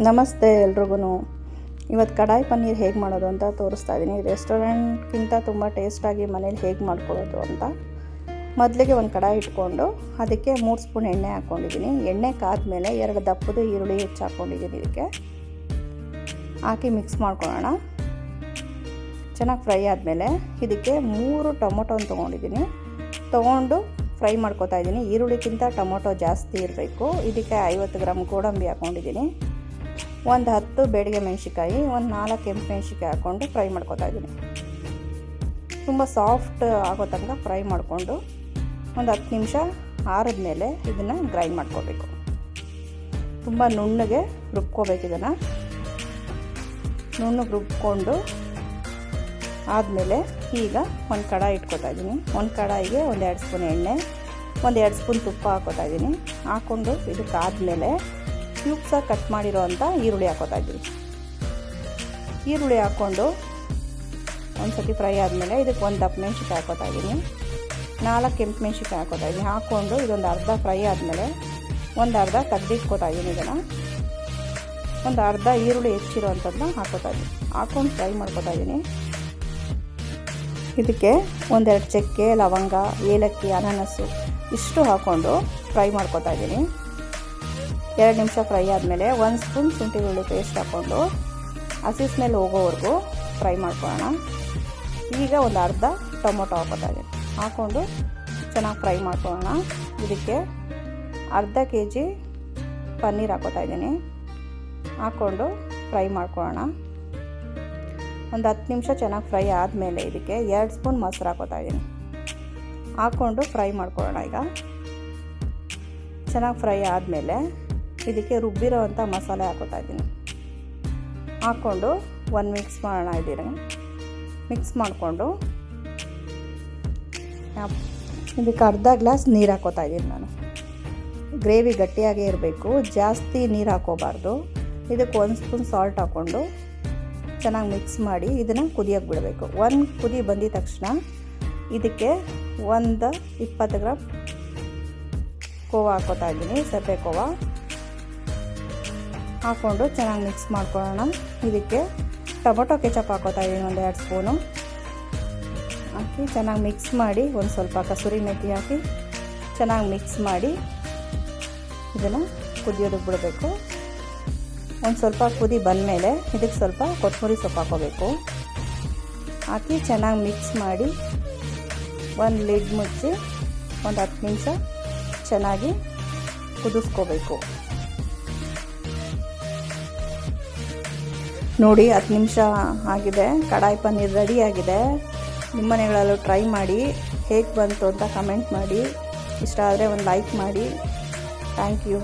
ನಮಸ್ತೆ ಎಲ್ರಿಗೂ. ಇವತ್ತು ಕಡಾಯಿ ಪನ್ನೀರ್ ಹೇಗೆ ಮಾಡೋದು ಅಂತ ತೋರಿಸ್ತಾ ಇದ್ದೀನಿ. ರೆಸ್ಟೋರೆಂಟ್ಗಿಂತ ತುಂಬ ಟೇಸ್ಟಾಗಿ ಮನೇಲಿ ಹೇಗೆ ಮಾಡ್ಕೊಳ್ಳೋದು ಅಂತ. ಮೊದಲಿಗೆ ಒಂದು ಕಡಾಯಿ ಇಟ್ಕೊಂಡು ಅದಕ್ಕೆ 3 ಸ್ಪೂನ್ ಎಣ್ಣೆ ಹಾಕ್ಕೊಂಡಿದ್ದೀನಿ. ಎಣ್ಣೆ ಕಾದ್ಮೇಲೆ 2 ದಪ್ಪದ ಈರುಳ್ಳಿ ಹೆಚ್ಚು ಹಾಕ್ಕೊಂಡಿದ್ದೀನಿ. ಇದಕ್ಕೆ ಹಾಕಿ ಮಿಕ್ಸ್ ಮಾಡ್ಕೊಳ್ಳೋಣ. ಚೆನ್ನಾಗಿ ಫ್ರೈ ಆದಮೇಲೆ ಇದಕ್ಕೆ 3 ಟೊಮೊಟೊನ ತೊಗೊಂಡು ಫ್ರೈ ಮಾಡ್ಕೊತಾ ಇದ್ದೀನಿ. ಈರುಳ್ಳಿಗಿಂತ ಟೊಮೊಟೊ ಜಾಸ್ತಿ ಇರಬೇಕು. ಇದಕ್ಕೆ 50 ಗ್ರಾಮ್ ಗೋಡಂಬಿ ಹಾಕ್ಕೊಂಡಿದ್ದೀನಿ. ಒಂದು 10 ಬೇಡಿಗೆ ಮೆಣಸಿಕಾಯಿ, ಒಂದು 4 ಕೆಂಪು ಮೆಣಸಿಕಾಯಿ ಹಾಕ್ಕೊಂಡು ಫ್ರೈ ಮಾಡ್ಕೊತಾ ಇದ್ದೀನಿ. ತುಂಬ ಸಾಫ್ಟ್ ಆಗೋ ತನಕ ಫ್ರೈ ಮಾಡಿಕೊಂಡು ಒಂದು 10 ನಿಮಿಷ ಆರಿದ್ಮೇಲೆ ಇದನ್ನು ಗ್ರೈಂಡ್ ಮಾಡ್ಕೋಬೇಕು. ತುಂಬ ನುಣ್ಣಗೆ ರುಬ್ಕೋಬೇಕು. ಇದನ್ನು ನುಣ್ಣಗೆ ರುಬ್ಕೊಂಡು ಆದಮೇಲೆ ಈಗ ಒಂದು ಕಡಾಯಿ ಇಟ್ಕೊತಾ ಇದ್ದೀನಿ. ಒಂದು ಕಡಾಯಿಗೆ 1-2 ಸ್ಪೂನ್ ಎಣ್ಣೆ, 1-2 ಸ್ಪೂನ್ ತುಪ್ಪ ಹಾಕ್ಕೋತಾ ಇದ್ದೀನಿ. ಹಾಕ್ಕೊಂಡು ಇದಕ್ಕಾದಮೇಲೆ ಕ್ಯೂಬ್ಸಾಗಿ ಕಟ್ ಮಾಡಿರೋ ಅಂಥ ಈರುಳ್ಳಿ ಹಾಕ್ಕೋತಾ ಇದ್ದೀನಿ. ಈರುಳ್ಳಿ ಹಾಕ್ಕೊಂಡು ಒಂದು ಸತಿ ಫ್ರೈ ಆದಮೇಲೆ ಇದಕ್ಕೆ 1 ದಪ್ಪ ಮೆಣಸಿಕಾಯಿ ಹಾಕ್ಕೋತಾ ಇದ್ದೀನಿ. 4 ಕೆಂಪು ಮೆಣಸಿಕಾಯಿ ಹಾಕ್ಕೋತಾ ಇದ್ದೀನಿ. ಹಾಕ್ಕೊಂಡು ಇದೊಂದು ಅರ್ಧ ಫ್ರೈ ಆದಮೇಲೆ ಒಂದು ಅರ್ಧ ತೆಗ್ದಿಟ್ಕೋತಾ ಇದ್ದೀನಿ. ಇದನ್ನು ಒಂದು ಅರ್ಧ ಈರುಳ್ಳಿ ಹೆಚ್ಚಿರೋ ಅಂಥದ್ದನ್ನ ಹಾಕ್ಕೋತಾ ಇದ್ದೀನಿ. ಹಾಕ್ಕೊಂಡು ಫ್ರೈ ಮಾಡ್ಕೋತಾ ಇದ್ದೀನಿ. ಇದಕ್ಕೆ 1-2 ಚಕ್ಕೆ, ಲವಂಗ, ಏಲಕ್ಕಿ, ಅನಾನಸ್ಸು ಇಷ್ಟು ಹಾಕ್ಕೊಂಡು ಫ್ರೈ ಮಾಡ್ಕೋತಾ ಇದ್ದೀನಿ. 2 ನಿಮಿಷ ಫ್ರೈ ಆದಮೇಲೆ 1 ಸ್ಪೂನ್ ಶುಂಠಿ ಬೆಳ್ಳುಳ್ಳಿ ಪೇಸ್ಟ್ ಹಾಕ್ಕೊಂಡು ಹಸಿ ಸ್ಮೆಲ್ ಹೋಗೋವರೆಗೂ ಫ್ರೈ ಮಾಡ್ಕೊಳ್ಳೋಣ. ಈಗ ಒಂದು ಅರ್ಧ ಟೊಮೊಟೊ ಹಾಕ್ಕೋತಾ ಇದ್ದೀನಿ. ಹಾಕ್ಕೊಂಡು ಚೆನ್ನಾಗಿ ಫ್ರೈ ಮಾಡ್ಕೊಳ್ಳೋಣ. ಇದಕ್ಕೆ ಅರ್ಧ kg ಪನ್ನೀರ್ ಹಾಕ್ಕೋತಾ ಇದ್ದೀನಿ. ಹಾಕ್ಕೊಂಡು ಫ್ರೈ ಮಾಡ್ಕೊಳ್ಳೋಣ. ಒಂದು 10 ನಿಮಿಷ ಚೆನ್ನಾಗಿ ಫ್ರೈ ಆದಮೇಲೆ ಇದಕ್ಕೆ 2 ಸ್ಪೂನ್ ಮೊಸರು ಹಾಕ್ಕೋತಾ ಇದ್ದೀನಿ. ಹಾಕ್ಕೊಂಡು ಫ್ರೈ ಮಾಡ್ಕೊಳ್ಳೋಣ. ಈಗ ಚೆನ್ನಾಗಿ ಫ್ರೈ ಆದಮೇಲೆ ಇದಕ್ಕೆ ರುಬ್ಬಿರೋ ಅಂಥ ಮಸಾಲೆ ಹಾಕ್ಕೋತಾ ಇದ್ದೀನಿ. ಹಾಕ್ಕೊಂಡು ಮಿಕ್ಸ್ ಮಾಡೋಣ. ಇದೀನಿ ಮಿಕ್ಸ್ ಮಾಡಿಕೊಂಡು ಇದಕ್ಕೆ ಅರ್ಧ ಗ್ಲಾಸ್ ನೀರು ಹಾಕ್ಕೋತಾ ಇದ್ದೀನಿ. ನಾನು ಗ್ರೇವಿ ಗಟ್ಟಿಯಾಗೇ ಇರಬೇಕು, ಜಾಸ್ತಿ ನೀರು ಹಾಕ್ಕೋಬಾರ್ದು. ಇದಕ್ಕೆ 1 ಸ್ಪೂನ್ ಸಾಲ್ಟ್ ಹಾಕ್ಕೊಂಡು ಚೆನ್ನಾಗಿ ಮಿಕ್ಸ್ ಮಾಡಿ ಇದನ್ನು ಕುದಿಯೋಕ್ಕೆ ಬಿಡಬೇಕು. 1 ಕುದಿ ಬಂದಿದ ತಕ್ಷಣ ಇದಕ್ಕೆ 20 ಗ್ರಾಮ್ ಕೋವಾ ಹಾಕ್ಕೋತಾ ಇದ್ದೀನಿ, ಸಪ್ಪೆ ಕೋವಾ ಹಾಕ್ಕೊಂಡು ಚೆನ್ನಾಗಿ ಮಿಕ್ಸ್ ಮಾಡ್ಕೊಳ್ಳೋಣ. ಇದಕ್ಕೆ ಟೊಮೊಟೊ ಕೆಚಪ್ ಹಾಕ್ಕೋತಾ ಇದ್ದೀನಿ, 1-2 ಸ್ಪೂನು ಹಾಕಿ ಚೆನ್ನಾಗಿ ಮಿಕ್ಸ್ ಮಾಡಿ ಒಂದು ಸ್ವಲ್ಪ ಕಸೂರಿ ಮೆಥಿ ಹಾಕಿ ಚೆನ್ನಾಗಿ ಮಿಕ್ಸ್ ಮಾಡಿ ಇದನ್ನು ಕುದಿಯೋದಕ್ಕೆ ಬಿಡಬೇಕು. ಒಂದು ಸ್ವಲ್ಪ ಕುದಿ ಬಂದಮೇಲೆ ಇದಕ್ಕೆ ಸ್ವಲ್ಪ ಕೊತ್ತಂಬರಿ ಸೊಪ್ಪು ಹಾಕ್ಕೋಬೇಕು. ಹಾಕಿ ಚೆನ್ನಾಗಿ ಮಿಕ್ಸ್ ಮಾಡಿ ಒಂದು ಲಿಡ್ ಮುಚ್ಚಿ ಒಂದು 10 ನಿಮಿಷ ಚೆನ್ನಾಗಿ ಕುದಿಸ್ಕೋಬೇಕು. ನೋಡಿ 10 ನಿಮಿಷ ಆಗಿದೆ. ಕಡಾಯಿ ಪನ್ನೀರ್ ರೆಡಿಯಾಗಿದೆ. ನಿಮ್ಮ ಮನೆಗಳಲ್ಲೂ ಟ್ರೈ ಮಾಡಿ ಹೇಗೆ ಬಂತು ಅಂತ ಕಮೆಂಟ್ ಮಾಡಿ. ಇಷ್ಟ ಆದರೆ ಒಂದು ಲೈಕ್ ಮಾಡಿ. Thank you.